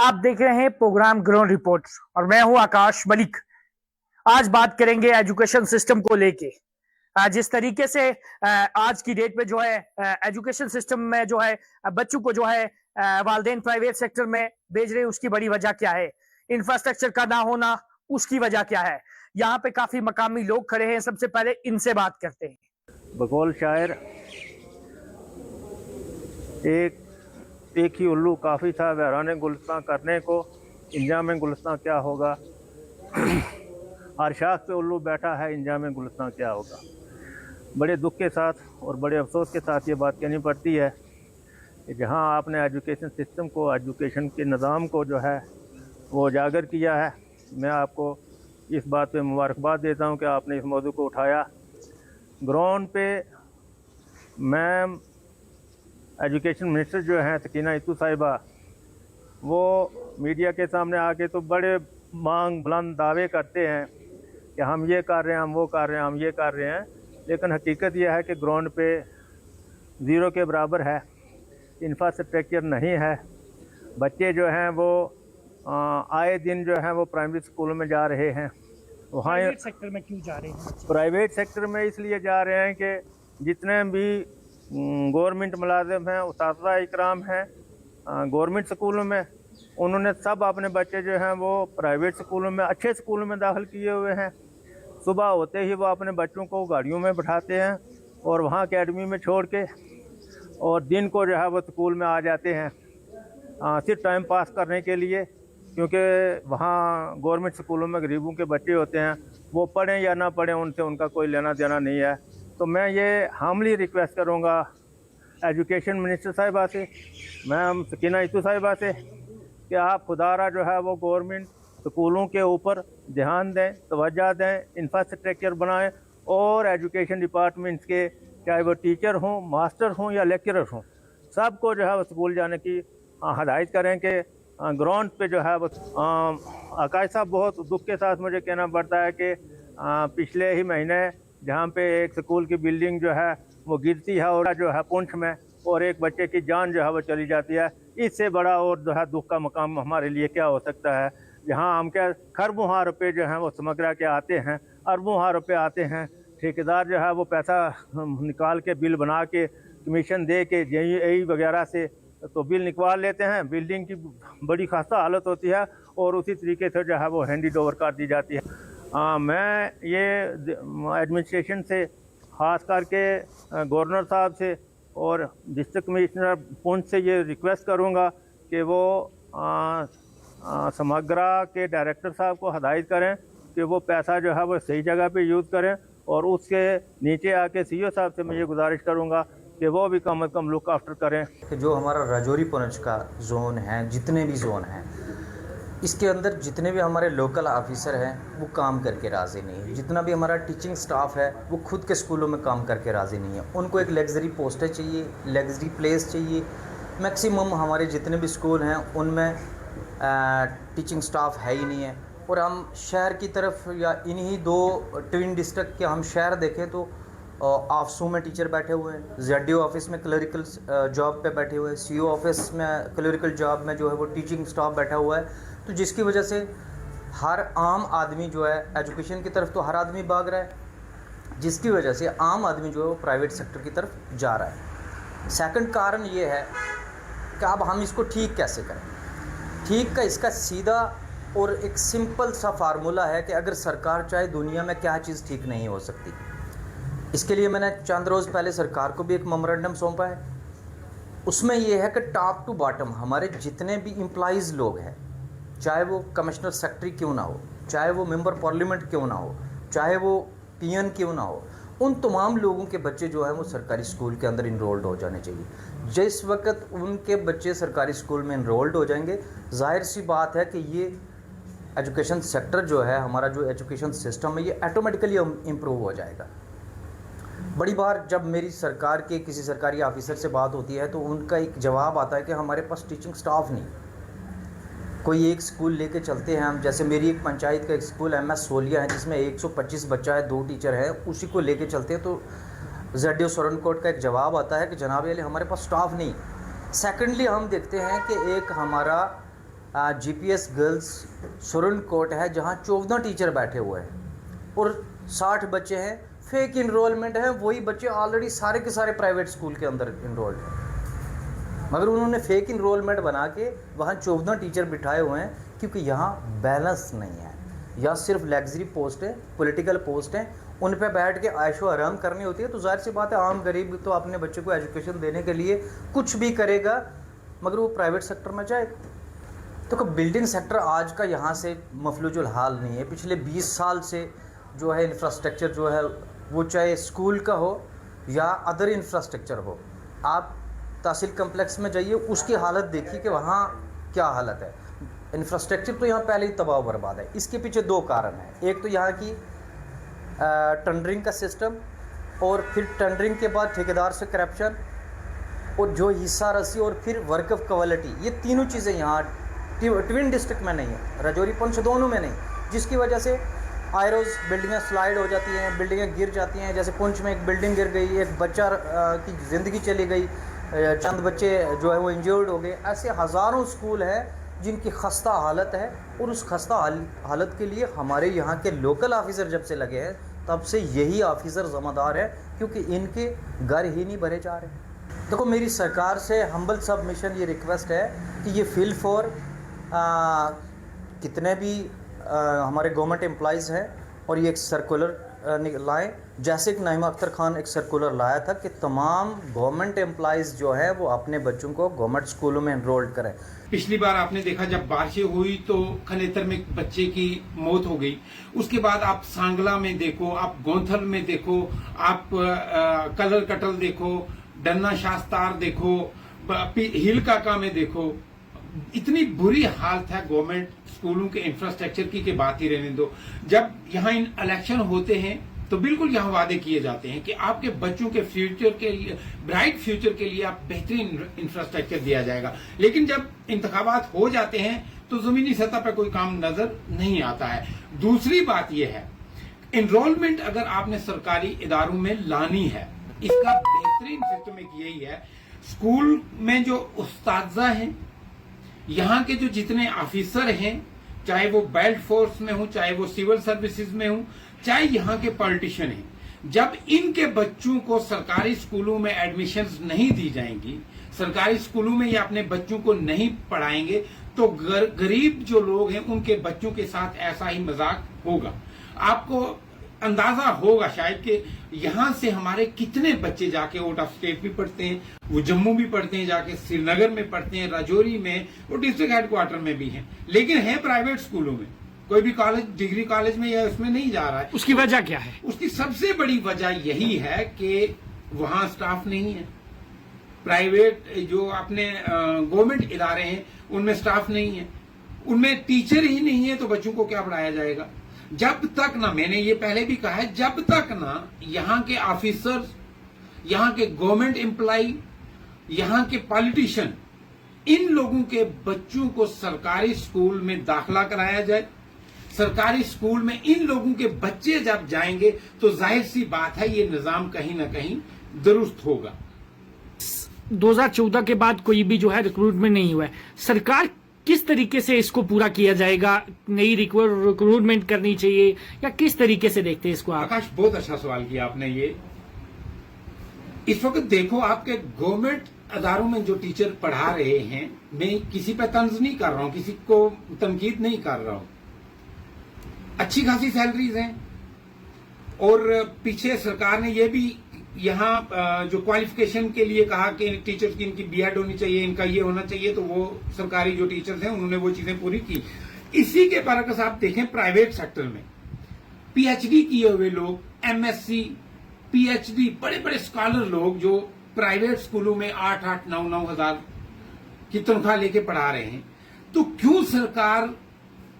आप देख रहे हैं प्रोग्राम ग्राउंड रिपोर्ट और मैं हूं आकाश मलिक। आज बात करेंगे एजुकेशन सिस्टम को लेके। जिस तरीके से आज की डेट में जो है एजुकेशन सिस्टम में जो है बच्चों को जो है वालिदैन प्राइवेट सेक्टर में भेज रहे हैं, उसकी बड़ी वजह क्या है? इंफ्रास्ट्रक्चर का ना होना, उसकी वजह क्या है? यहाँ पे काफी मकामी लोग खड़े हैं, सबसे पहले इनसे बात करते हैं। बकौल शायर एक ही उल्लू काफ़ी था वहरान गुलस्तां करने को, इंजाम गुलस्तां क्या होगा। हर शाख पे उल्लू बैठा है, इंजाम गुलस्तां क्या होगा। बड़े दुख के साथ और बड़े अफसोस के साथ ये बात कहनी पड़ती है कि जहाँ आपने एजुकेशन सिस्टम को, एजुकेशन के निज़ाम को जो है वो उजागर किया है, मैं आपको इस बात पे मुबारकबाद देता हूँ कि आपने इस मौजू को उठाया। ग्राउंड पे मैम एजुकेशन मिनिस्टर जो हैं सकीना इत्तू साहिबा, वो मीडिया के सामने आके तो बड़े मांग बुलंद दावे करते हैं कि हम ये कर रहे हैं, हम वो कर रहे हैं, हम ये कर रहे हैं, लेकिन हकीकत यह है कि ग्राउंड पे ज़ीरो के बराबर है, इंफ्रास्ट्रक्चर नहीं है। बच्चे जो हैं वो आए दिन जो हैं वो प्राइमरी स्कूलों में जा रहे हैं। वहाँ प्राइवेट सेक्टर में क्यों जा रहे हैं? प्राइवेट सेक्टर में इसलिए जा रहे हैं कि जितने भी गवर्नमेंट मुलाजिम हैं, उस्ताद इकराम हैं गवर्नमेंट स्कूलों में, उन्होंने सब अपने बच्चे जो हैं वो प्राइवेट स्कूलों में, अच्छे स्कूलों में दाखिल किए हुए हैं। सुबह होते ही वो अपने बच्चों को गाड़ियों में बिठाते हैं और वहाँ अकेडमी में छोड़ के, और दिन को जो है वो स्कूल में आ जाते हैं सिर्फ टाइम पास करने के लिए, क्योंकि वहाँ गवर्नमेंट स्कूलों में गरीबों के बच्चे होते हैं, वो पढ़ें या ना पढ़ें उनसे उनका कोई लेना देना नहीं है। तो मैं ये हामली रिक्वेस्ट करूँगा एजुकेशन मिनिस्टर साहिबा से, मैम सकीना इत्तू साहिबा से, कि आप खुदारा जो है वो गवर्नमेंट स्कूलों के ऊपर ध्यान दें, तवज्जो दें, इंफ्रास्ट्रक्चर बनाएं, और एजुकेशन डिपार्टमेंट्स के चाहे वो टीचर हों, मास्टर हों या लेक्चरर हों, सबको जो है वो स्कूल जाने की हदायत करें कि ग्राउंड पे जो है वो आकाश साहब, बहुत दुख के साथ मुझे कहना पड़ता है कि पिछले ही महीने जहाँ पे एक स्कूल की बिल्डिंग जो है वो गिरती है और जो है पुंछ में, और एक बच्चे की जान जो है वो चली जाती है। इससे बड़ा और जो है दुख का मकाम हमारे लिए क्या हो सकता है, जहाँ हम क्या खरबों रुपये जो हैं वो समग्रा के आते हैं, अरबों रुपये आते हैं, ठेकेदार जो है वो पैसा निकाल के बिल बना के कमीशन दे के JEE वगैरह से तो बिल निकलवा लेते हैं। बिल्डिंग की बड़ी खासा हालत होती है और उसी तरीके से जो है वो हैंड ओवर कर दी जाती है। मैं ये एडमिनिस्ट्रेशन से, ख़ास करके गवर्नर साहब से और डिस्ट्रिक्ट कमिश्नर पुंछ से ये रिक्वेस्ट करूँगा कि वो समग्रा के डायरेक्टर साहब को हदायत करें कि वो पैसा जो है वो सही जगह पे यूज़ करें, और उसके नीचे आके CO साहब से मैं ये गुजारिश करूँगा कि वो भी कम से कम लुक आफ्टर करें। कि जो हमारा राजौरी पुंछ का जोन है, जितने भी जोन हैं, इसके अंदर जितने भी हमारे लोकल ऑफिसर हैं वो काम करके राज़ी नहीं है। जितना भी हमारा टीचिंग स्टाफ है वो खुद के स्कूलों में काम करके राज़ी नहीं है। उनको एक लग्जरी पोस्टें चाहिए, लग्जरी प्लेस चाहिए। मैक्सिमम हमारे जितने भी स्कूल हैं उनमें टीचिंग स्टाफ है ही नहीं है। और हम शहर की तरफ या इन्हीं दो ट्विन डिस्ट्रिक्ट के हम शहर देखें तो ऑफिसों में टीचर बैठे हुए हैं, ZDO ऑफिस में क्लरिकल जॉब पे बैठे हुए हैं, CO ऑफिस में क्लरिकल जॉब में जो है वो टीचिंग स्टाफ बैठा हुआ है। तो जिसकी वजह से हर आम आदमी जो है एजुकेशन की तरफ तो हर आदमी भाग रहा है, जिसकी वजह से आम आदमी जो है वो प्राइवेट सेक्टर की तरफ जा रहा है। सेकंड कारण ये है कि अब हम इसको ठीक कैसे करें। ठीक का इसका सीधा और एक सिंपल सा फार्मूला है कि अगर सरकार चाहे, दुनिया में क्या चीज़ ठीक नहीं हो सकती। इसके लिए मैंने चंद रोज़ पहले सरकार को भी एक मेमोरेंडम सौंपा है। उसमें यह है कि टॉप टू बॉटम हमारे जितने भी एम्प्लॉइज़ लोग हैं, चाहे वो कमिश्नर सेक्रेटरी क्यों ना हो, चाहे वो मेंबर पार्लियामेंट क्यों ना हो, चाहे वो PN क्यों ना हो, उन तमाम लोगों के बच्चे जो हैं वो सरकारी स्कूल के अंदर इनरोल्ड हो जाने चाहिए। जिस वक्त उनके बच्चे सरकारी स्कूल में इनरोल्ड हो जाएंगे, जाहिर सी बात है कि ये एजुकेशन सेक्टर जो है, हमारा जो एजुकेशन सिस्टम है, ये ऑटोमेटिकली इम्प्रूव हो जाएगा। बड़ी बार जब मेरी सरकार के किसी सरकारी ऑफिसर से बात होती है तो उनका एक जवाब आता है कि हमारे पास टीचिंग स्टाफ नहीं। कोई एक स्कूल लेके चलते हैं हम, जैसे मेरी एक पंचायत का एक स्कूल MS सोलिया है जिसमें 125 बच्चा है, 2 टीचर हैं, उसी को लेके चलते हैं तो ZDO सोरनकोट का एक जवाब आता है कि जनाब अली हमारे पास स्टाफ नहीं। सेकेंडली हम देखते हैं कि एक हमारा जीपीएस गर्ल्स सुरनकोट है जहाँ 14 टीचर बैठे हुए हैं और 60 बच्चे हैं। फेक इनरोलमेंट है, वही बच्चे ऑलरेडी सारे के सारे प्राइवेट स्कूल के अंदर इनरोल्ड हैं, मगर उन्होंने फेक इनरोलमेंट बना के वहाँ 14 टीचर बिठाए हुए हैं क्योंकि यहाँ बैलेंस नहीं है। यहाँ सिर्फ लग्जरी पोस्ट है, पॉलिटिकल पोस्ट है, उन पे बैठ के आयशो आराम करनी होती है। तो जाहिर सी बात है आम गरीब तो अपने बच्चे को एजुकेशन देने के लिए कुछ भी करेगा, मगर वो प्राइवेट सेक्टर में जाएगा। तो बिल्डिंग सेक्टर आज का यहाँ से मफलूजुल हाल नहीं है। पिछले 20 साल से जो है इंफ्रास्ट्रक्चर जो है वो चाहे स्कूल का हो या अदर इंफ्रास्ट्रक्चर हो, आप तहसील कम्प्लेक्स में जाइए, उसकी हालत देखिए कि वहाँ क्या हालत है। इंफ्रास्ट्रक्चर तो यहाँ पहले ही तबाह बर्बाद है। इसके पीछे 2 कारण हैं। एक तो यहाँ की टेंडरिंग का सिस्टम, और फिर टेंडरिंग के बाद ठेकेदार से करप्शन, और जो हिस्सा रसी और फिर वर्क ऑफ क्वालिटी, ये तीनों चीज़ें यहाँ ट्विन डिस्ट्रिक्ट में नहीं है, राजौरी पुंछ दोनों में नहीं, जिसकी वजह से आए रोज़ बिल्डिंगें स्लाइड हो जाती हैं, बिल्डिंगें गिर जाती हैं। जैसे पुंछ में एक बिल्डिंग गिर गई, एक बच्चा की ज़िंदगी चली गई, चंद बच्चे जो है वो इंजर्ड हो गए। ऐसे हज़ारों स्कूल हैं जिनकी खस्ता हालत है, और उस खस्ता हालत के लिए हमारे यहाँ के लोकल ऑफिसर जब से लगे हैं तब से यही ऑफिसर ज़िम्मेदार है, क्योंकि इनके घर ही नहीं भरे जा रहे। देखो, मेरी सरकार से हम्बल सबमिशन ये रिक्वेस्ट है कि ये फील फॉर कितने भी हमारे गवर्नमेंट एम्प्लॉइज़ हैं, और ये एक सर्कुलर लाएँ, जैसे कि नईमा अख्तर खान एक सर्कुलर लाया था कि तमाम गवर्नमेंट एम्प्लॉइज़ जो है वो अपने बच्चों को गवर्नमेंट स्कूलों में एनरोल्ड करें। पिछली बार आपने देखा जब बारिशें हुई तो खनेतर में एक बच्चे की मौत हो गई। उसके बाद आप सांगला में देखो, आप गोंथल में देखो, आप कलर कटल देखो, डन्ना शास्तार देखो, हिल काका में देखो, इतनी बुरी हालत है गवर्नमेंट स्कूलों के इंफ्रास्ट्रक्चर की बात ही रहने दो। जब यहाँ इन इलेक्शन होते हैं तो बिल्कुल यहाँ वादे किए जाते हैं कि आपके बच्चों के फ्यूचर के लिए, ब्राइट फ्यूचर के लिए आप बेहतरीन इंफ्रास्ट्रक्चर दिया जाएगा, लेकिन जब इंतखाबात हो जाते हैं तो जमीनी सतह पर कोई काम नजर नहीं आता है। दूसरी बात यह है, एनरोलमेंट अगर आपने सरकारी इदारों में लानी है, इसका बेहतरीन सिस्टम एक यही है, स्कूल में जो उस्तादजा हैं, यहाँ के जो जितने ऑफिसर हैं, चाहे वो बेल्ट फोर्स में हो, चाहे वो सिविल सर्विसेज में हो, चाहे यहाँ के पॉलिटिशियन हैं, जब इनके बच्चों को सरकारी स्कूलों में एडमिशंस नहीं दी जाएंगी, सरकारी स्कूलों में ये अपने बच्चों को नहीं पढ़ाएंगे, तो गरीब जो लोग हैं उनके बच्चों के साथ ऐसा ही मजाक होगा। आपको अंदाजा होगा शायद कि यहाँ से हमारे कितने बच्चे जाके आउट ऑफ स्टेट भी पढ़ते हैं, वो जम्मू भी पढ़ते हैं, जाके श्रीनगर में पढ़ते हैं, राजौरी में, वो डिस्ट्रिक्ट हेडक्वार्टर में भी हैं, लेकिन है प्राइवेट स्कूलों में। कोई भी कॉलेज, डिग्री कॉलेज में या उसमें नहीं जा रहा है। उसकी वजह क्या है? उसकी सबसे बड़ी वजह यही है कि वहां स्टाफ नहीं है। प्राइवेट जो अपने गवर्नमेंट इदारे हैं उनमें स्टाफ नहीं है, उनमें टीचर ही नहीं है, तो बच्चों को क्या पढ़ाया जाएगा? जब तक ना, मैंने ये पहले भी कहा है, जब तक ना यहाँ के ऑफिसर्स, यहाँ के गवर्नमेंट एम्प्लॉय, यहाँ के पॉलिटिशियन, इन लोगों के बच्चों को सरकारी स्कूल में दाखिला कराया जाए, सरकारी स्कूल में इन लोगों के बच्चे जब जाएंगे तो जाहिर सी बात है ये निजाम कहीं ना कहीं दुरुस्त होगा। 2014 के बाद कोई भी जो है रिक्रूटमेंट नहीं हुआ है, सरकार किस तरीके से इसको पूरा किया जाएगा? नई रिक्रूटमेंट करनी चाहिए या किस तरीके से देखते हैं इसको आप? आकाश, बहुत अच्छा सवाल किया आपने। ये इस वक्त देखो, आपके गवर्नमेंट अदारों में जो टीचर पढ़ा रहे हैं, मैं किसी पे तंज नहीं कर रहा हूं, किसी को तनकीद नहीं कर रहा हूं, अच्छी खासी सैलरीज हैं, और पीछे सरकार ने ये भी यहाँ जो क्वालिफिकेशन के लिए कहा कि टीचर्स की इनकी बीएड होनी चाहिए, इनका ये होना चाहिए, तो वो सरकारी जो टीचर्स हैं उन्होंने वो चीजें पूरी की। इसी के बरकस आप देखें प्राइवेट सेक्टर में पीएचडी किए हुए लोग, एमएससी, पीएचडी, बड़े बड़े स्कॉलर लोग जो प्राइवेट स्कूलों में 8-8, 9-9 हजार की तनख्वाह लेके पढ़ा रहे हैं, तो क्यों सरकार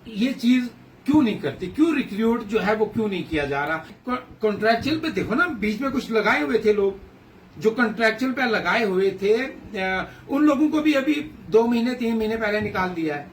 ये चीज क्यों नहीं करती? क्यों रिक्रूट जो है वो क्यों नहीं किया जा रहा? कॉन्ट्रैक्चुअल पे देखो ना, बीच में कुछ लगाए हुए थे लोग, जो कॉन्ट्रैक्चुअल पे लगाए हुए थे, उन लोगों को भी अभी 2 महीने 3 महीने पहले निकाल दिया है।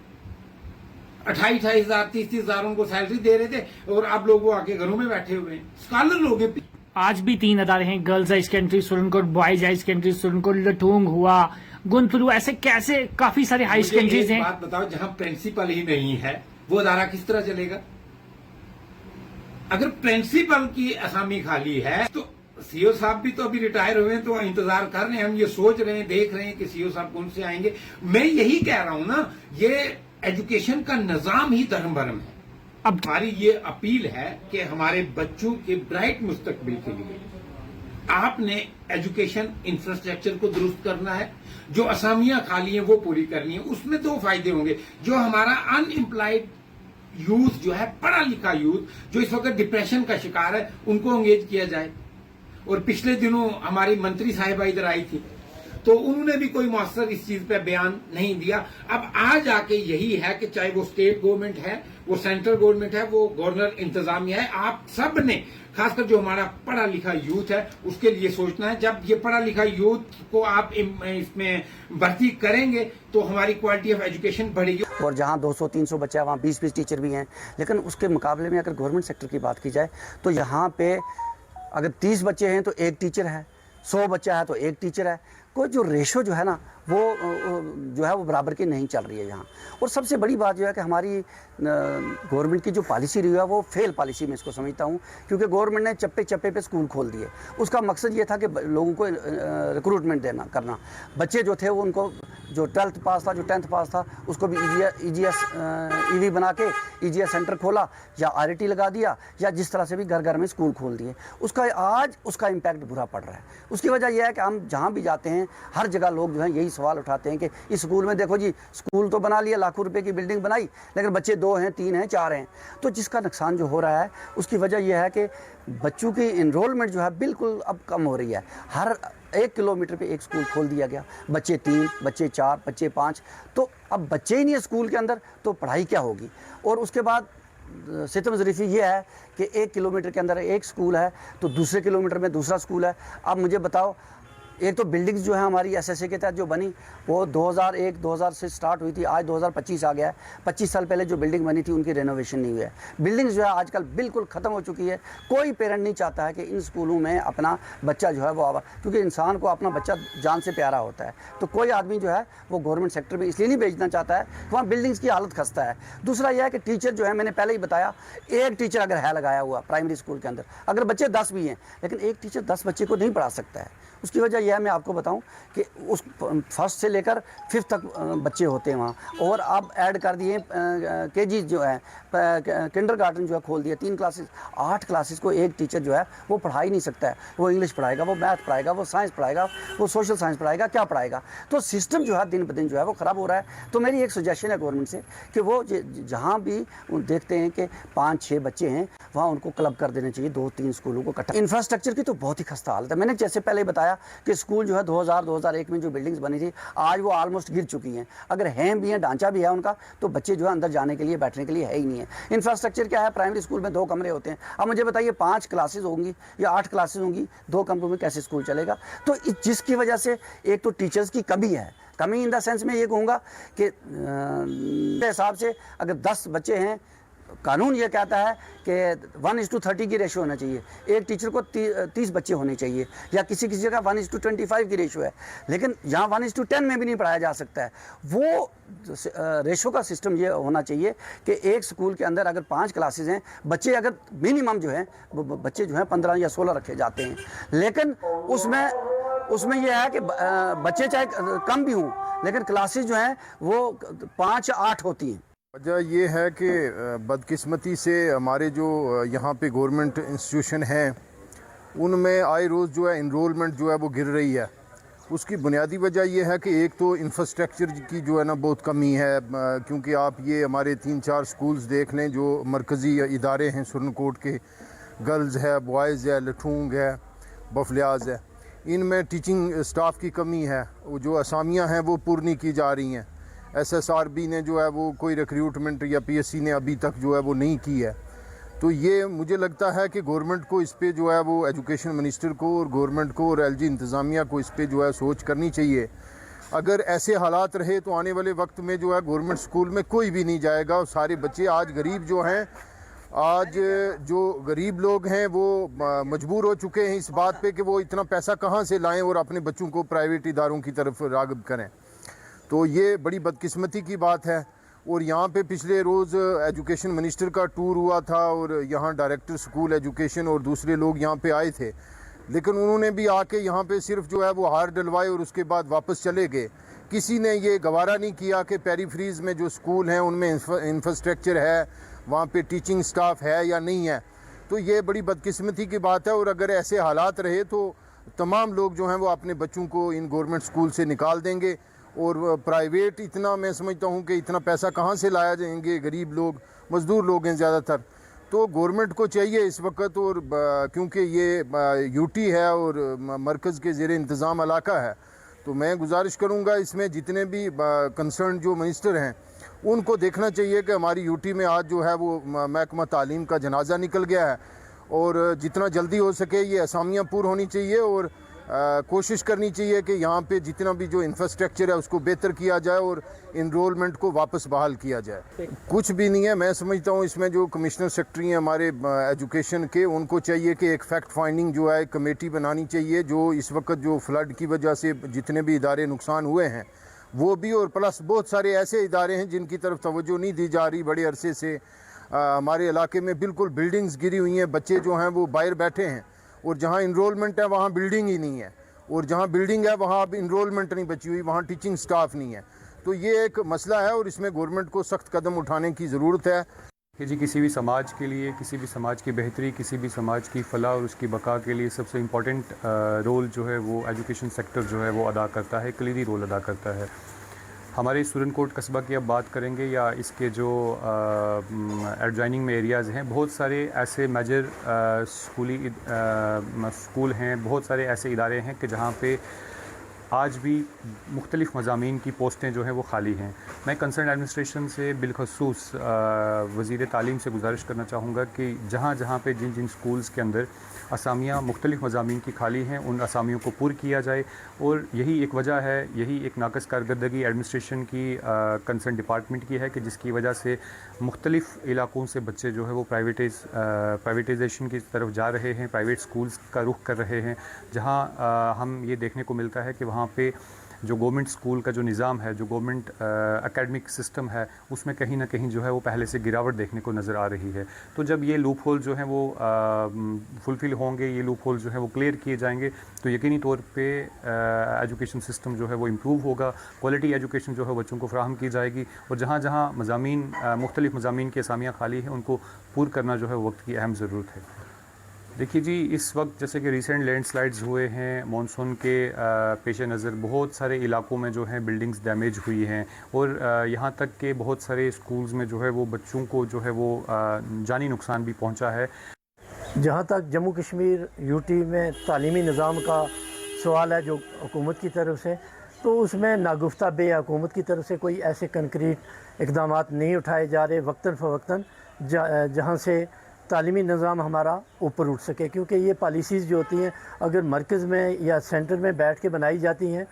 28,000 30,000 हजार उनको सैलरी दे रहे थे, और आप लोग वो आके घरों में बैठे हुए हैं, स्कॉलर लोग हैं। आज भी 3 अदारे हैं, girls high secondary Surankote, boys high secondary Surankote, लठोंग हुआ, गुंतलू, ऐसे कैसे काफी सारे हाई मुझे सेकेंडरीज एक हैं। बात बताओ, जहां प्रिंसिपल ही नहीं है वो अदारा किस तरह चलेगा? अगर प्रिंसिपल की असामी खाली है तो सीओ साहब भी तो अभी रिटायर हुए हैं, तो इंतजार कर रहे हैं, हम ये सोच रहे हैं, देख रहे हैं कि सीओ साहब कौन से आएंगे। मैं यही कह रहा हूं ना, ये एजुकेशन का निजाम ही धर्म भरम है। अब हमारी ये अपील है कि हमारे बच्चों के ब्राइट मुस्तकबिल के लिए आपने एजुकेशन इंफ्रास्ट्रक्चर को दुरुस्त करना है, जो असामियां खाली हैं वो पूरी करनी है। उसमें दो फायदे होंगे, जो हमारा अनएम्प्लॉयड यूथ जो है, पढ़ा लिखा यूथ जो इस वक्त डिप्रेशन का शिकार है, उनको एंगेज किया जाए। और पिछले दिनों हमारी मंत्री साहिबा इधर आई थी, तो उन्होंने भी कोई मौसर इस चीज पे बयान नहीं दिया। अब आज आके यही है कि चाहे वो स्टेट गवर्नमेंट है, वो सेंट्रल गवर्नमेंट है, वो गवर्नर इंतजामिया है, आप सब ने, खासकर जो हमारा पढ़ा लिखा यूथ है, उसके लिए सोचना है। जब ये पढ़ा लिखा यूथ को आप इसमें भर्ती करेंगे तो हमारी क्वालिटी ऑफ एजुकेशन बढ़ेगी। और जहाँ 200-300 बच्चा है वहाँ 20-20 टीचर भी हैं। लेकिन उसके मुकाबले में अगर गवर्नमेंट सेक्टर की बात की जाए तो यहाँ पे अगर 30 बच्चे हैं तो एक टीचर है, 100 बच्चा है तो एक टीचर है। कोई जो रेशो जो है ना वो जो है वो बराबर की नहीं चल रही है यहाँ। और सबसे बड़ी बात जो है कि हमारी गवर्नमेंट की जो पॉलिसी रही है वो फेल पॉलिसी मैं इसको समझता हूँ, क्योंकि गवर्नमेंट ने चप्पे चप्पे पे स्कूल खोल दिए। उसका मकसद ये था कि लोगों को रिक्रूटमेंट करना। बच्चे जो थे वो उनको जो 12th पास था, जो 10th पास था, उसको भी ईवी बना के EGS सेंटर खोला या RIT लगा दिया, या जिस तरह से भी घर घर में स्कूल खोल दिए। उसका इम्पैक्ट बुरा पड़ रहा है। उसकी वजह यह है कि हम जहाँ भी जाते हैं हर जगह लोग जो है यही सवाल उठाते हैं कि इस स्कूल में देखो जी, स्कूल तो बना लिया, लाखों रुपए की बिल्डिंग बनाई, लेकिन बच्चे 2 हैं, 3 हैं, 4 हैं। तो जिसका नुकसान जो हो रहा है उसकी वजह यह है कि बच्चों की इनरोलमेंट जो है बिल्कुल अब कम हो रही है। हर 1 किलोमीटर पे एक स्कूल खोल दिया गया, बच्चे 3, बच्चे 4, बच्चे 5। तो अब बच्चे ही नहीं है स्कूल के अंदर तो पढ़ाई क्या होगी? और उसके बाद सितम ज़रीफ़ी ये है कि 1 किलोमीटर के अंदर एक स्कूल है तो दूसरे किलोमीटर में दूसरा स्कूल है। अब मुझे बताओ, एक तो बिल्डिंग्स जो है हमारी SSA के तहत जो बनी वो 2001-2000 से स्टार्ट हुई थी, आज 2025 आ गया है। 25 साल पहले जो बिल्डिंग बनी थी उनकी रेनोवेशन नहीं हुई है। बिल्डिंग्स जो है आजकल बिल्कुल ख़त्म हो चुकी है। कोई पेरेंट नहीं चाहता है कि इन स्कूलों में अपना बच्चा जो है वो आवा, क्योंकि इंसान को अपना बच्चा जान से प्यारा होता है। तो कोई आदमी जो है वो गवर्नमेंट सेक्टर में इसलिए नहीं भेजना चाहता है, वहाँ बिल्डिंग्स की हालत खस्ता है। दूसरा यह है कि टीचर जो है, मैंने पहले ही बताया, एक टीचर अगर है लगाया हुआ प्राइमरी स्कूल के अंदर, अगर बच्चे 10 भी हैं, लेकिन एक टीचर 10 बच्चे को नहीं पढ़ा सकता है। उसकी वजह यह है, मैं आपको बताऊं कि उस 1st से लेकर 5th तक बच्चे होते हैं वहाँ। और अब ऐड कर दिए KG जो है, किंडरगार्टन जो है खोल दिया, 3 क्लासेस, 8 क्लासेस को एक टीचर जो है वो पढ़ा ही नहीं सकता है। वो इंग्लिश पढ़ाएगा, वो मैथ पढ़ाएगा, वो साइंस पढ़ाएगा, वो सोशल साइंस पढ़ाएगा, क्या पढ़ाएगा? तो सिस्टम जो है दिन ब दिन जो है वो ख़राब हो रहा है। तो मेरी एक सजेशन है गवर्नमेंट से कि वो जहाँ भी देखते हैं कि 5-6 बच्चे हैं वहाँ उनको क्लब कर देना चाहिए, 2-3 स्कूलों को इकट्ठा। इंफ्रास्ट्रक्चर की तो बहुत ही खस्ता हालत है। मैंने जैसे पहले बताया कि स्कूल जो है 2000-2001 में जो बिल्डिंग्स बनी थी आज वो ऑलमोस्ट गिर चुकी हैं। अगर हैं भी हैं, ढांचा भी है उनका, तो बच्चे जो है अंदर जाने के लिए, बैठने के लिए है ही नहीं है। इंफ्रास्ट्रक्चर क्या है? प्राइमरी स्कूल में 2 कमरे होते हैं। अब मुझे बताइए 5 क्लासेस होंगी या 8 क्लासेस होंगी, 2 कमरों में कैसे स्कूल चलेगा? तो जिसकी वजह से एक तो टीचर्स की कमी है। कमी इन द सेंस में ये कहूँगा कि मेरे हिसाब से अगर 10 बच्चे हैं, कानून ये कहता है कि 1:30 की रेशो होना चाहिए, एक टीचर को 30 बच्चे होने चाहिए, या किसी किसी जगह 1:25 की रेशो है। लेकिन यहाँ 1:10 में भी नहीं पढ़ाया जा सकता है। वो रेशो का सिस्टम ये होना चाहिए कि एक स्कूल के अंदर अगर 5 क्लासेस हैं, बच्चे अगर मिनिमम जो हैं वो बच्चे जो हैं 15 या 16 रखे जाते हैं। लेकिन उसमें यह है कि बच्चे चाहे कम भी हों, लेकिन क्लासेस जो हैं वो 5-8 होती हैं। वजह ये है कि बदकिस्मती से हमारे जो यहाँ पे गवर्नमेंट इंस्टीट्यूशन हैं उनमें आए रोज़ जो है इनरोलमेंट जो है वो गिर रही है। उसकी बुनियादी वजह यह है कि एक तो इंफ्रास्ट्रक्चर की जो है ना बहुत कमी है, क्योंकि आप ये हमारे 3-4 स्कूल्स देख लें जो मरकज़ी इदारे हैं सुरनकोट के, गर्ल्स है, बॉयज़ है, लठूंग है, बफलियाज है, इनमें टीचिंग स्टाफ की कमी है। वो जो असामियाँ हैं वो पूरी नहीं की जा रही हैं। SSRB ने जो है वो कोई रिक्रूटमेंट या PSC ने अभी तक जो है वो नहीं की है। तो ये मुझे लगता है कि गवर्नमेंट को इस पे जो है वो एजुकेशन मिनिस्टर को और गवर्नमेंट को और LG इंतज़ामिया को इस पे जो है सोच करनी चाहिए। अगर ऐसे हालात रहे तो आने वाले वक्त में जो है गवर्नमेंट स्कूल में कोई भी नहीं जाएगा। और सारे बच्चे आज गरीब जो हैं, आज जो गरीब लोग हैं वो मजबूर हो चुके हैं इस बात पे कि वो इतना पैसा कहाँ से लाएं और अपने बच्चों को प्राइवेट इदारों की तरफ राग़िब करें। तो ये बड़ी बदकिस्मती की बात है। और यहाँ पे पिछले रोज़ एजुकेशन मिनिस्टर का टूर हुआ था और यहाँ डायरेक्टर स्कूल एजुकेशन और दूसरे लोग यहाँ पे आए थे, लेकिन उन्होंने भी आके यहाँ पे सिर्फ जो है वो हार डलवाए और उसके बाद वापस चले गए। किसी ने ये गवारा नहीं किया कि पेरीफ्रीज में जो स्कूल हैं उनमें इंफ्रास्ट्रक्चर है, वहाँ पे टीचिंग स्टाफ है या नहीं है। तो ये बड़ी बदकिस्मती की बात है। और अगर ऐसे हालात रहे तो तमाम लोग जो हैं वो अपने बच्चों को इन गवर्नमेंट स्कूल से निकाल देंगे। और प्राइवेट इतना, मैं समझता हूँ कि इतना पैसा कहाँ से लाया जाएंगे, गरीब लोग मज़दूर लोग हैं ज़्यादातर। तो गवर्नमेंट को चाहिए इस वक्त, और क्योंकि ये यूटी है और मरकज़ के ज़ेरे इंतज़ाम इलाका है, तो मैं गुजारिश करूँगा इसमें जितने भी कंसर्न जो मिनिस्टर हैं उनको देखना चाहिए कि हमारी यूटी में आज जो है वो महकमा तालीम का जनाजा निकल गया है और जितना जल्दी हो सके ये असामियाँ पूरी होनी चाहिए और कोशिश करनी चाहिए कि यहाँ पे जितना भी जो इंफ्रास्ट्रक्चर है उसको बेहतर किया जाए और इनरोलमेंट को वापस बहाल किया जाए। कुछ भी नहीं है, मैं समझता हूँ इसमें जो कमिश्नर सेक्रेटरी हैं हमारे एजुकेशन के, उनको चाहिए कि एक फैक्ट फाइंडिंग जो है कमेटी बनानी चाहिए जो इस वक्त जो फ्लड की वजह से जितने भी इदारे नुकसान हुए हैं वो भी, और प्लस बहुत सारे ऐसे इदारे हैं जिनकी तरफ तवज्जो नहीं दी जा रही बड़े अरसे से। हमारे इलाके में बिल्कुल बिल्डिंग्स गिरी हुई हैं, बच्चे जो हैं वो बाहर बैठे हैं और जहाँ इनरोलमेंट है वहाँ बिल्डिंग ही नहीं है, और जहाँ बिल्डिंग है वहाँ अब इनरोलमेंट नहीं बची हुई, वहाँ टीचिंग स्टाफ नहीं है। तो ये एक मसला है और इसमें गवर्नमेंट को सख्त कदम उठाने की ज़रूरत है कि जी किसी भी समाज के लिए, किसी भी समाज की बेहतरी, किसी भी समाज की फलाह और उसकी बका के लिए सबसे इम्पॉर्टेंट रोल जो है वो एजुकेशन सेक्टर जो है वो अदा करता है, कलीदी रोल अदा करता है। हमारे सुरनकोट कस्बा की अब बात करेंगे या इसके जो एडजॉइनिंग में एरियाज़ हैं, बहुत सारे ऐसे मेजर स्कूल हैं, बहुत सारे ऐसे इदारे हैं कि जहाँ पे आज भी मुख्तलिफ़ मज़ामीन की पोस्टें जो हैं वो खाली हैं। मैं कंसर्न एडमिनिस्ट्रेशन से बिलखसूस वज़ीर तालीम से गुजारिश करना चाहूँगा कि जहाँ जहाँ पे जिन जिन स्कूल्स के अंदर असामियाँ मुख्तलिफ़ मज़ामीन की खाली हैं उन असामियों को पूरी किया जाए। और यही एक वजह है, यही एक नाक़स कारकर्दगी एडमिनिस्ट्रेशन की कंसर्न डिपार्टमेंट की है कि जिसकी वजह से मुख्तलिफ़ इलाकों से बच्चे जो है वो प्राइवेटाइजेशन की तरफ जा रहे हैं, प्राइवेट स्कूल्स का रुख कर रहे हैं, जहाँ हम ये देखने को मिलता है कि वहाँ पे जो गवर्नमेंट स्कूल का जो निज़ाम है, जो गवर्नमेंट एकेडमिक सिस्टम है, उसमें कहीं ना कहीं जो है वो पहले से गिरावट देखने को नज़र आ रही है। तो जब ये लूप होल जो हैं वो फुलफ़िल होंगे, ये लूप होल जो है वो क्लियर किए जाएंगे, तो यकीनी तौर पे एजुकेशन सिस्टम जो है वो इम्प्रूव होगा, क्वालिटी एजुकेशन जो है बच्चों को फराहम की जाएगी और जहाँ जहाँ मज़ामीन मुख्तलिफ़ मज़ामीन की असामियाँ खाली हैं उनको पूरा करना जो है वक्त की अहम ज़रूरत है। देखिए जी, इस वक्त जैसे कि रिसेंट लैंडस्लाइड्स हुए हैं, मानसून के पेश नज़र बहुत सारे इलाकों में जो है बिल्डिंग्स डैमेज हुई हैं और यहाँ तक कि बहुत सारे स्कूल्स में जो है वो बच्चों को जो है वो जानी नुकसान भी पहुँचा है। जहाँ तक जम्मू कश्मीर यूटी में तालीमी निज़ाम का सवाल है जो हुकूमत की तरफ से, तो उसमें नागुफ्ता बे हुकूमत की तरफ से कोई ऐसे कंक्रीट इक़दाम नहीं उठाए जा रहे वक्तन फ़वक्तन जहाँ से तालीमी निज़ाम हमारा ऊपर उठ सके। क्योंकि ये पॉलिसीज़ जो होती हैं अगर मरकज़ में या सेंटर में बैठ के बनाई जाती हैं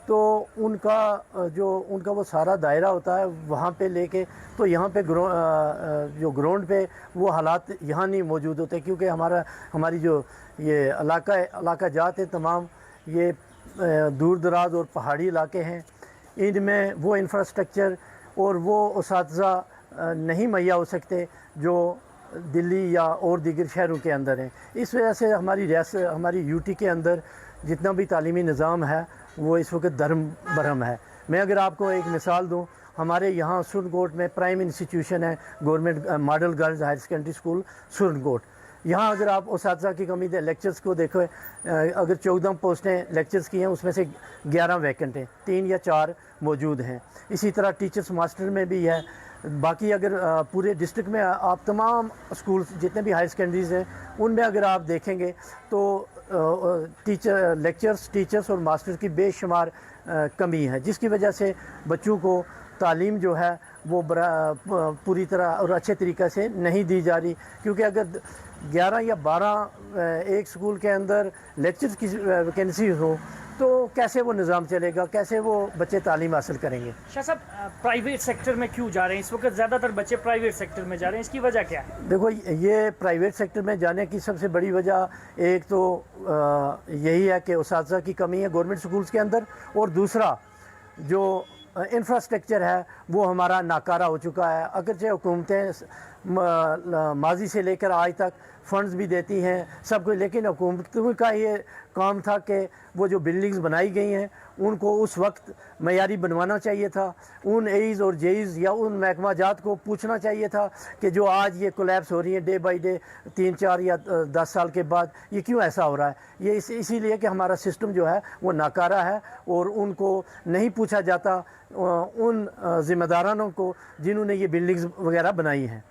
तो उनका वो सारा दायरा होता है वहाँ पे लेके, तो यहाँ पे जो ग्राउंड पे वो हालात यहाँ नहीं मौजूद होते। क्योंकि हमारी जो ये इलाका जात है तमाम ये दूर दराज और पहाड़ी इलाके हैं, इनमें वो इंफ्रास्ट्रक्चर और वो उसातिज़ा नहीं मुहैया हो सकते जो दिल्ली या और दीगर शहरों के अंदर हैं। इस वजह से हमारी यूटी के अंदर जितना भी तालीमी निज़ाम है वो इस वक्त धर्म भरम है। मैं अगर आपको एक मिसाल दूं, हमारे यहाँ सुरनकोट में प्राइम इंस्टीट्यूशन है government model girls higher secondary school Surankot. यहाँ अगर आप उसातिज़ा की कमी दे लेक्चर्स को देखो, अगर 14 पोस्टें लेक्चर्स की हैं उसमें से 11 वैकेंट हैं, 3 या 4 मौजूद हैं। इसी तरह टीचर्स मास्टर में भी है। बाकी अगर पूरे डिस्ट्रिक्ट में आप तमाम स्कूल जितने भी हायर सेकेंडरीज़ हैं उनमें अगर आप देखेंगे तो टीचर्स और मास्टर्स की बेशुमार कमी है, जिसकी वजह से बच्चों को तालीम जो है वो पूरी तरह और अच्छे तरीक़े से नहीं दी जा रही। क्योंकि अगर 11 या 12 एक स्कूल के अंदर लेक्चर्स की वैकेंसी हो तो कैसे वो निज़ाम चलेगा, कैसे वो बच्चे तालीम हासिल करेंगे। शाह साहब, प्राइवेट सेक्टर में क्यों जा रहे हैं इस वक्त? ज़्यादातर बच्चे प्राइवेट सेक्टर में जा रहे हैं, इसकी वजह क्या है? देखो, ये प्राइवेट सेक्टर में जाने की सबसे बड़ी वजह एक तो यही है कि उस्ताज़ा की कमी है गवर्नमेंट स्कूल्स के अंदर, और दूसरा जो इंफ्रास्ट्रक्चर है वो हमारा नाकारा हो चुका है। अगरचे हुकूमतें माजी से लेकर आज तक फ़ंड्स भी देती हैं सब कुछ, लेकिन हुकूमतों का ये काम था कि वो जो बिल्डिंग्स बनाई गई हैं उनको उस वक्त मयारी बनवाना चाहिए था। उन एईज़ और जेईज़ या उन महकमा जात को पूछना चाहिए था कि जो आज ये कोलैप्स हो रही है डे बाई डे 3-4 या 10 साल के बाद, ये क्यों ऐसा हो रहा है। ये इसीलिए कि हमारा सिस्टम जो है वो नाकारा है और उनको नहीं पूछा जाता उन ज़िम्मेदारानों को जिन्होंने ये बिल्डिंग्स वगैरह बनाई हैं।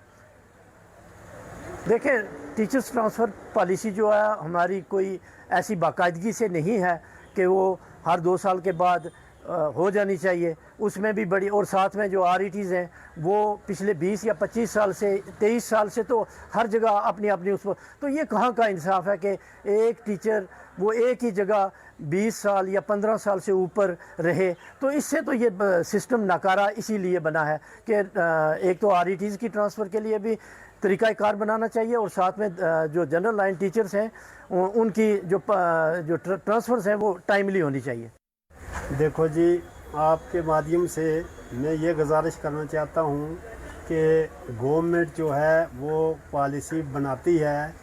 देखें, टीचर्स ट्रांसफ़र पॉलिसी जो है हमारी कोई ऐसी बाकायदगी से नहीं है कि वो हर 2 साल के बाद हो जानी चाहिए। उसमें भी बड़ी, और साथ में जो RETs हैं वो पिछले 20 या 25 साल से 23 साल से तो हर जगह अपनी अपनी उस पर, तो ये कहाँ का इंसाफ है कि एक टीचर वो एक ही जगह 20 साल या 15 साल से ऊपर रहे। तो इससे तो ये सिस्टम नाकारा इसीलिए बना है कि एक तो RETs की ट्रांसफ़र के लिए भी तरीक़ाकार बनाना चाहिए, और साथ में जो जनरल लाइन टीचर्स हैं उनकी जो ट्रांसफ़र्स हैं वो टाइमली होनी चाहिए। देखो जी, आपके माध्यम से मैं ये गुजारिश करना चाहता हूँ कि गवर्नमेंट जो है वो पॉलिसी बनाती है,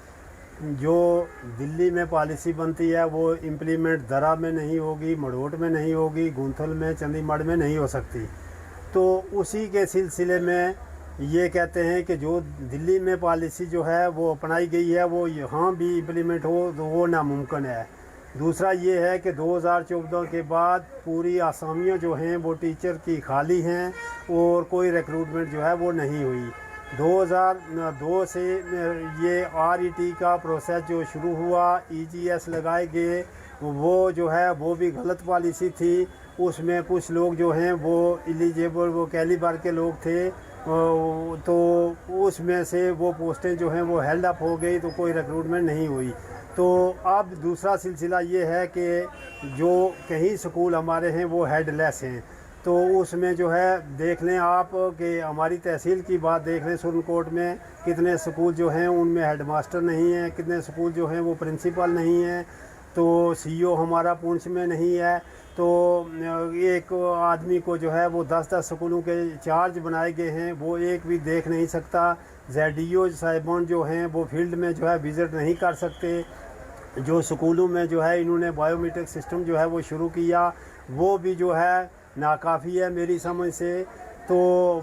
जो दिल्ली में पॉलिसी बनती है वो इम्प्लीमेंट दरा में नहीं होगी, मड़ोट में नहीं होगी, गुंथल में, चंडीगढ़ में नहीं हो सकती। तो उसी के सिलसिले में ये कहते हैं कि जो दिल्ली में पॉलिसी जो है वो अपनाई गई है वो यहाँ भी इम्प्लीमेंट हो तो वो नामुमकिन है। दूसरा ये है कि 2014 के बाद पूरी आसामियाँ जो हैं वो टीचर की खाली हैं और कोई रिक्रूटमेंट जो है वो नहीं हुई। 2002 से ये RET का प्रोसेस जो शुरू हुआ, EGS लगाए गए, वो जो है वो भी गलत पॉलिसी थी। उसमें कुछ लोग जो हैं वो एलिजिबल, वो कैलिबर के लोग थे, तो उसमें से वो पोस्टें जो हैं वो हेल्ड अप हो गई, तो कोई रिक्रूटमेंट नहीं हुई। तो अब दूसरा सिलसिला ये है कि जो कहीं स्कूल हमारे हैं वो हेडलेस हैं। तो उसमें जो है देख लें आप कि हमारी तहसील की बात देख लें, सुरनकोट में कितने स्कूल जो हैं उनमें हेडमास्टर नहीं है, कितने स्कूल जो हैं वो प्रिंसिपल नहीं है, तो CO हमारा पुंछ में नहीं है। तो एक आदमी को जो है वो 10-10 स्कूलों के चार्ज बनाए गए हैं, वो एक भी देख नहीं सकता। ZDO साहिबान जो हैं वो फील्ड में जो है विज़िट नहीं कर सकते। जो स्कूलों में जो है इन्होंने बायोमेट्रिक सिस्टम जो है वो शुरू किया, वो भी जो है नाकाफ़ी है मेरी समझ से। तो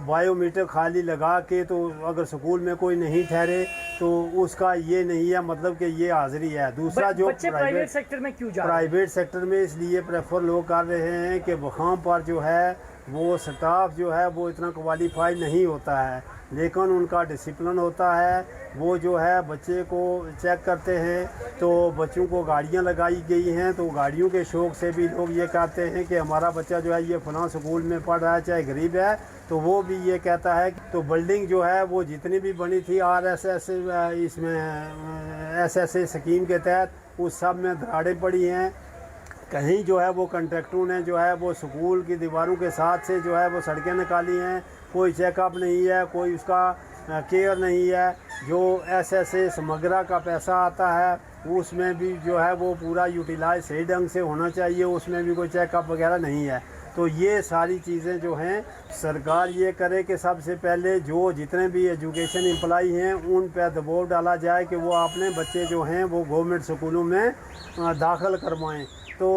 बायोमीटर खाली लगा के तो अगर स्कूल में कोई नहीं ठहरे तो उसका ये नहीं है मतलब कि ये हाज़िरी है। दूसरा जो प्राइवेट सेक्टर में क्यों जा रहे हैं? प्राइवेट सेक्टर में इसलिए प्रेफर लोग कर रहे हैं कि वहाँ पर जो है वो स्टाफ जो है वो इतना क्वालिफाइड नहीं होता है, लेकिन उनका डिसिप्लिन होता है। वो जो है बच्चे को चेक करते हैं, तो बच्चों को गाड़ियाँ लगाई गई हैं, तो गाड़ियों के शौक़ से भी लोग ये कहते हैं कि हमारा बच्चा जो है ये फलां स्कूल में पढ़ रहा है, चाहे गरीब है, तो वो भी ये कहता है। तो बिल्डिंग जो है वो जितनी भी बनी थी RSS इसमें SSA स्कीम के तहत उस सब में दरारें पड़ी हैं। कहीं जो है वो कंट्रैक्टरों ने जो है वो स्कूल की दीवारों के साथ से जो है वो सड़कें निकाली हैं, कोई चेकअप नहीं है, कोई उसका केयर नहीं है। जो SSA समग्रा का पैसा आता है उसमें भी जो है वो पूरा यूटिलाइज सही ढंग से होना चाहिए, उसमें भी कोई चेकअप वगैरह नहीं है। तो ये सारी चीज़ें जो हैं सरकार ये करे कि सबसे पहले जो जितने भी एजुकेशन एम्प्लॉई हैं उन पर दबाव डाला जाए कि वो अपने बच्चे जो हैं वो गवर्नमेंट स्कूलों में दाखिल करवाएं। तो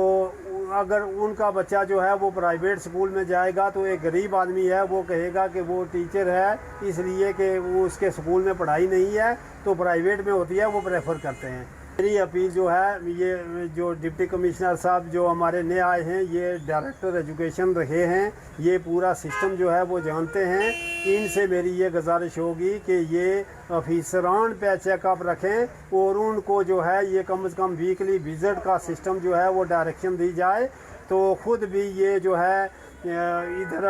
अगर उनका बच्चा जो है वो प्राइवेट स्कूल में जाएगा तो एक गरीब आदमी है वो कहेगा कि वो टीचर है इसलिए कि वो उसके स्कूल में पढ़ाई नहीं है, तो प्राइवेट में होती है वो प्रेफर करते हैं। मेरी अपील जो है, ये जो डिप्टी कमिश्नर साहब जो हमारे नए आए हैं, ये डायरेक्टर एजुकेशन रहे हैं, ये पूरा सिस्टम जो है वो जानते हैं। इनसे मेरी ये गुजारिश होगी कि ये ऑफिसरान पे चेकअप रखें और उनको जो है ये कम से कम वीकली विजिट का सिस्टम जो है वो डायरेक्शन दी जाए तो ख़ुद भी ये जो है इधर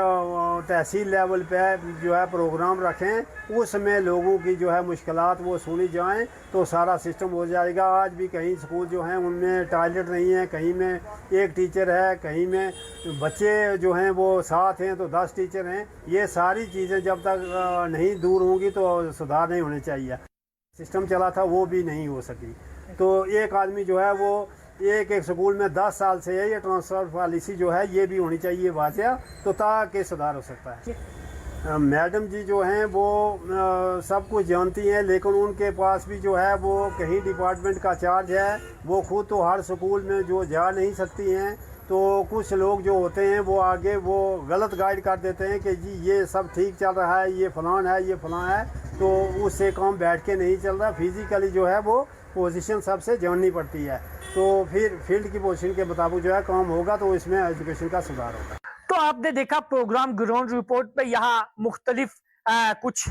तहसील लेवल पे जो है प्रोग्राम रखें, उसमें लोगों की जो है मुश्किलात वो सुनी जाएं, तो सारा सिस्टम हो जाएगा। आज भी कहीं स्कूल जो हैं उनमें टॉयलेट नहीं है, कहीं में एक टीचर है, कहीं में बच्चे जो हैं वो 7 हैं तो 10 टीचर हैं। ये सारी चीज़ें जब तक नहीं दूर होंगी तो सुधार नहीं होने चाहिए। सिस्टम चला था वो भी नहीं हो सकी। तो एक आदमी जो है वो एक स्कूल में 10 साल से है, ये ट्रांसफ़र पॉलिसी जो है ये भी होनी चाहिए वाजिया, तो ताकि सुधार हो सकता है। मैडम जी जो हैं वो सब कुछ जानती हैं, लेकिन उनके पास भी जो है वो कहीं डिपार्टमेंट का चार्ज है, वो खुद तो हर स्कूल में जो जा नहीं सकती हैं। तो कुछ लोग जो होते हैं वो आगे वो गलत गाइड कर देते हैं कि जी ये सब ठीक चल रहा है, ये फलान है, ये फलान है, तो उससे काम बैठ के नहीं चल रहा। फिज़िकली जो है वो पोजीशन सबसे जाननी पड़ती है, तो फिर फील्ड की पोजीशन के मुताबिक जो है काम होगा, तो इसमें एजुकेशन का सुधार होगा। तो आपने देखा प्रोग्राम ग्राउंड रिपोर्ट पे यहाँ मुख्तलिफ कुछ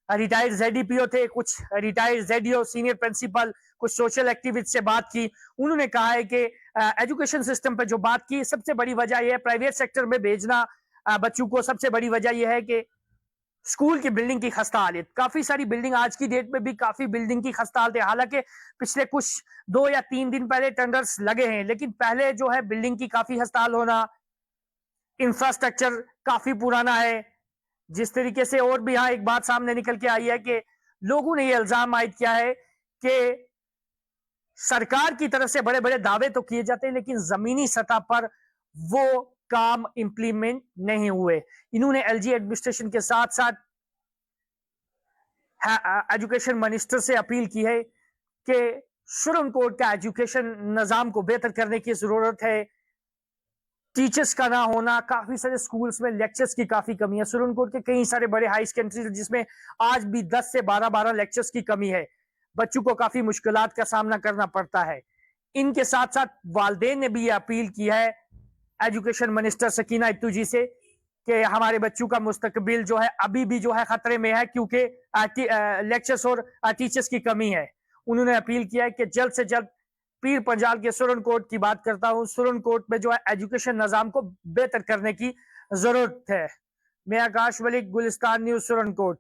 रिटायर्ड ZDPO थे, कुछ रिटायर्ड ZDO सीनियर प्रिंसिपल, कुछ सोशल एक्टिविस्ट से बात की। उन्होंने कहा है कि एजुकेशन सिस्टम पे जो बात की, सबसे बड़ी वजह यह है प्राइवेट सेक्टर में भेजना बच्चों को। सबसे बड़ी वजह यह है कि स्कूल की बिल्डिंग की खस्ता हालत, काफी सारी बिल्डिंग आज की डेट में भी काफी बिल्डिंग की खस्ता हालत है। हालांकि पिछले कुछ 2 या 3 दिन पहले टेंडर्स लगे हैं, लेकिन पहले जो है बिल्डिंग की काफी खस्ता हाल होना, इंफ्रास्ट्रक्चर काफी पुराना है। जिस तरीके से और भी यहाँ एक बात सामने निकल के आई है कि लोगों ने ये इल्जाम आयद किया है कि सरकार की तरफ से बड़े बड़े दावे तो किए जाते हैं, लेकिन जमीनी सतह पर वो काम इंप्लीमेंट नहीं हुए। इन्होंने LG एडमिनिस्ट्रेशन के साथ साथ एजुकेशन मिनिस्टर से अपील की है कि सुप्रीम कोर्ट का एजुकेशन निजाम को बेहतर करने की जरूरत है। टीचर्स का ना होना, काफी सारे स्कूल्स में लेक्चर्स की काफी कमी है। सुप्रीम कोर्ट के कई सारे बड़े हाई सेकेंडरी जिसमें आज भी 10 से 12 लेक्चर्स की कमी है, बच्चों को काफी मुश्किलात का सामना करना पड़ता है। इनके साथ साथ वालिदैन ने भी ये अपील की है एजुकेशन मिनिस्टर सकीना इत्तू जी से कि हमारे बच्चों का मुस्तकबिल जो है अभी भी जो है खतरे में है, क्योंकि लेक्चर्स और टीचर्स की कमी है। उन्होंने अपील किया है कि जल्द से जल्द पीर पंजाल के सुप्रीम कोर्ट की बात करता हूं, सुप्रीम कोर्ट में जो है एजुकेशन निजाम को बेहतर करने की जरूरत है। मैं आकाश Malik, Gulistan news, supreme court.